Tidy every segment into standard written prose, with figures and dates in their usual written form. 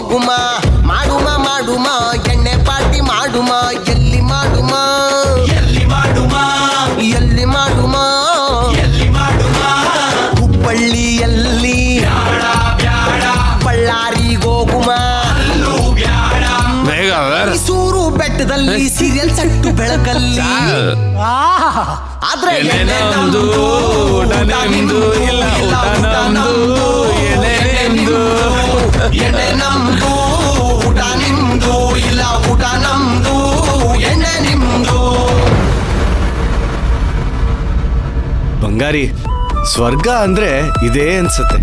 ಹೋಗುಮ ಮಾಡುಮ ಮಾಡುಮ ಎಣ್ಣೆ ಪಾರ್ಟಿ ಮಾಡುಮ ಎಲ್ಲಿ ಮಾಡುಮ ಎಲ್ಲಿ ಮಾಡುಮ ಎಲ್ಲಿ ಮಾಡುಮ ಎಲ್ಲಿ ಮಾಡುಮ ಹುಬ್ಬಳ್ಳಿಯಲ್ಲಿ ಬಳ್ಳಾರಿಗೋಗುಮ ಮೈಸೂರು ಬೆಟ್ಟದಲ್ಲಿ ಸೀರಿಯಲ್ ಸಟ್ಟು ಬೆಳಕಲ್ಲಿ ಆದ್ರೆ ನಮ್ದು ಊಟ ನಿಮ್ದು ಇಲ್ಲ ಊಟ ನಮ್ದು ಎಣ್ಣೆ ನಮ್ದು ಊಟ ನಿಮ್ದು ಇಲ್ಲ ಊಟ ನಮ್ದು ಎಣ್ಣೆ ನಿಮ್ದು. ಬಂಗಾರಿ ಸ್ವರ್ಗ ಅಂದ್ರೆ ಇದೇ ಅನ್ಸುತ್ತೆ.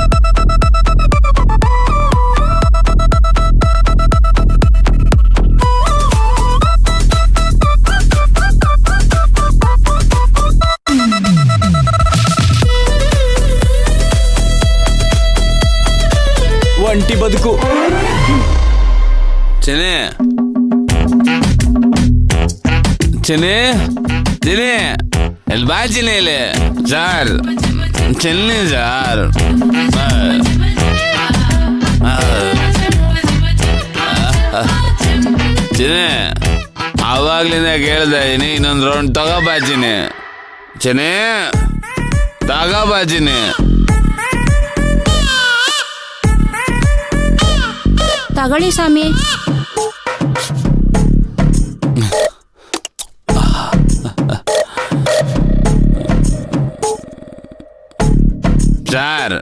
ಒಂಟಿ ಬದುಕು. ಚೆನ್ನೆ ಚೆನ್ನೆ ಚೆನ್ನೆ ಎಲ್ಲಿ ಬಾ ಚೆನ್ನೆ ಇಲ್ಲಿ ಸಾರ್ ಚೆನ್ನೆ ಸಾರ್ ಚೆನ್ನೆ ಆವಾಗ್ಲಿಂದ ಕೇಳ್ತಾ ಇದೀನಿ ಇನ್ನೊಂದು ರೌಂಡ್ ತಗೋಬಾ ಚೆನ್ನೆ ಚೆನ್ನೆ ತಗೋಬಾ ಚೆನ್ನೆ ತಗೊಳ್ಳಿ ಸ್ವಾಮಿ. ಸಾರ್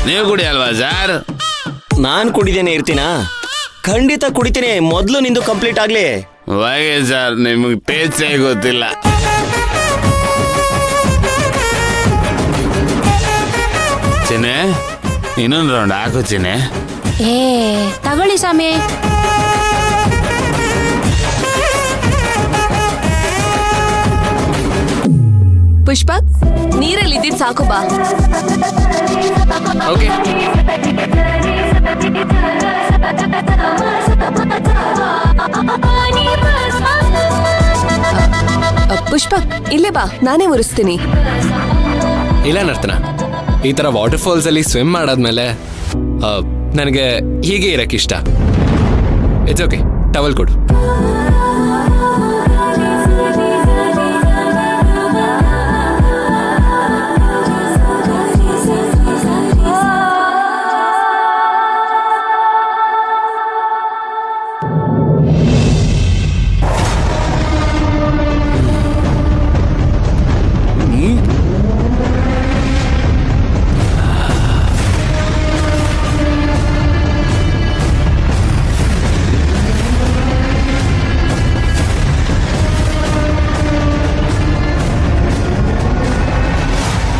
ನೀವು ಕುಡಿಯಲ್ವಾ ಸಾರ್? ನಾನ್ ಕುಡಿದೇನೆ ಇರ್ತೀನಾ? ಖಂಡಿತ ಕುಡಿತೀನಿ. ಮೊದ್ಲು ನಿಂದು ಕಂಪ್ಲೀಟ್ ಆಗ್ಲಿ. ಹಾಗೆ ಸರ್ ನಿಮಗೆ ಟೇಸ್ಟ್ ಗೊತ್ತಿಲ್ಲ. ಚೆನ್ನೆ ಇನ್ನೊಂದು ರೌಂಡ್ ಹಾಕು ಚೆನ್ನೆ. ಏ ತಗೊಳ್ಳಿ ಸ್ವಾಮಿ. ಪುಷ್ಪಕ್ ನೀರಲ್ಲಿ ಇದ್ದಿದ್ ಸಾಕು ಬಾ. ಓಕೆ ಪುಷ್ಪಕ್ ಇಲ್ಲೇ ಬಾ, ನಾನೇ ಉರಿಸ್ತೀನಿ. ಇಲ್ಲ ನರ್ತನ, ಈ ತರ ವಾಟರ್ ಫಾಲ್ಸ್ ಅಲ್ಲಿ ಸ್ವಿಮ್ ಮಾಡಾದ್ಮೇಲೆ ನನಗೆ ಹೀಗೆ ಇರಕ್ಕಿಷ್ಟ. ಇಟ್ಸ್ ಓಕೆ, ಟವಲ್ ಕೊಡು.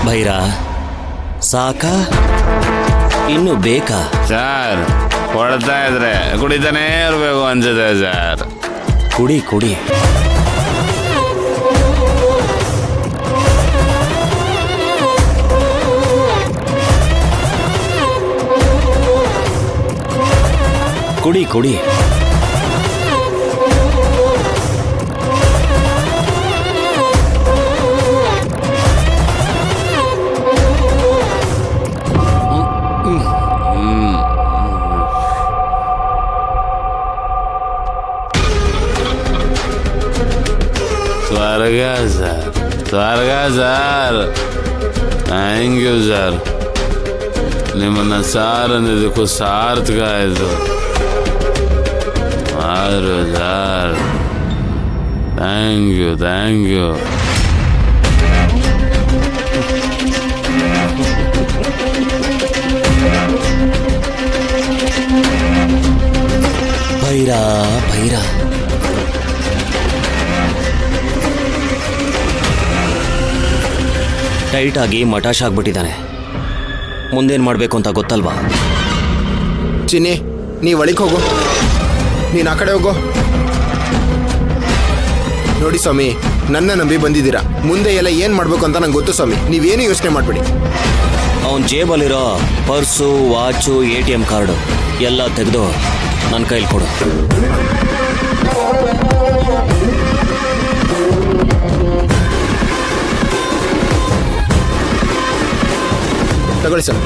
ಭೈರ ಸಾಕಾ ಇನ್ನು ಬೇಕಾ? ಸರ್ ಕೊಡ್ತಾ ಇದ್ರೆ ಕುಡಿತಾನೇ ಇರ್ಬೇಕು ಅನ್ಸುತ್ತೆ ಸರ್. ಕುಡಿ ಕುಡಿ. ಕುಡಿ ಕುಡಿ. ಸ್ವರ್ಗ ಸರ್, ಸ್ವರ್ಗ ಸರ್. Thank you sir. ನಿಮ್ಮನ್ನ ಸಾರ್ ಅಂದಿದ್ದಕ್ಕೂ ಸಾರ್ಥಕ ಆಯಿತು. ಆದ್ರು sir thank you thank you. Bhaira Bhaira tight ಆಗಿ ಮಟಾಶ್ ಆಗ್ಬಿಟ್ಟಿದ್ದಾನೆ. ಮುಂದೇನು ಮಾಡಬೇಕು ಅಂತ ಗೊತ್ತಲ್ವಾ? ಚಿನ್ನಿ, ನೀ ಒಳಗೆ ಹೋಗು, ನೀನು ಆ ಕಡೆ ಹೋಗೋ. ನೋಡಿ ಸ್ವಾಮಿ, ನನ್ನ ನಂಬಿ ಬಂದಿದ್ದೀರಾ. ಮುಂದೆ ಎಲ್ಲ ಏನು ಮಾಡಬೇಕು ಅಂತ ನಂಗೆ ಗೊತ್ತು ಸ್ವಾಮಿ. ನೀವೇನು ಯೋಚನೆ ಮಾಡಬೇಡಿ. ಅವನ ಜೇಬಲ್ಲಿರೋ ಪರ್ಸು, ವಾಚು, ATM ಕಾರ್ಡು ಎಲ್ಲ ತೆಗೆದು ನನ್ನ ಕೈಲಿ ಕೊಡು. ತಗೊಳ್ಳಿ ಸರ್.